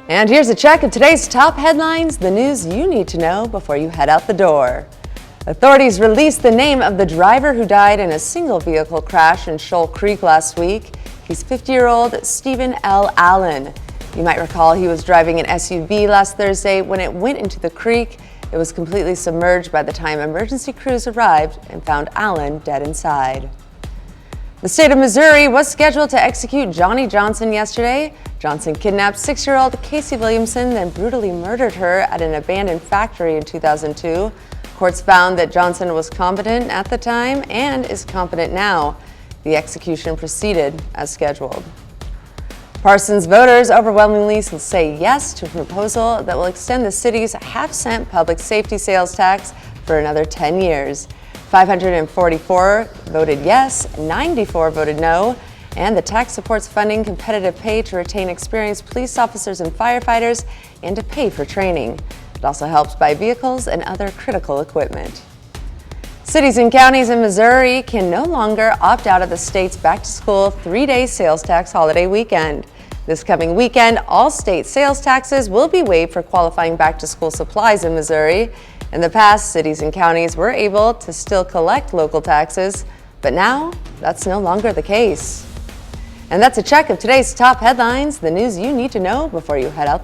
And here's a check of today's top headlines, the news you need to know before you head out the door. Authorities released the name of the driver who died in a single vehicle crash in Shoal Creek last week. He's 50-year-old Stephen L. Allen. You might recall he was driving an SUV last Thursday when it went into the creek. It was completely submerged by the time emergency crews arrived and found Allen dead inside. The state of Missouri was scheduled to execute Johnny Johnson yesterday. Johnson kidnapped 6-year-old Casey Williamson, then brutally murdered her at an abandoned factory in 2002. Courts found that Johnson was competent at the time and is competent now. The execution proceeded as scheduled. Parsons voters overwhelmingly say yes to a proposal that will extend the city's half-cent public safety sales tax for another 10 years. 544 voted yes, 94 voted no, and the tax supports funding competitive pay to retain experienced police officers and firefighters and to pay for training. It also helps buy vehicles and other critical equipment. Cities and counties in Missouri can no longer opt out of the state's back-to-school 3-day sales tax holiday weekend. This coming weekend, all state sales taxes will be waived for qualifying back-to-school supplies in Missouri. In the past, cities and counties were able to still collect local taxes, but now that's no longer the case. And that's a check of today's top headlines, the news you need to know before you head out the door.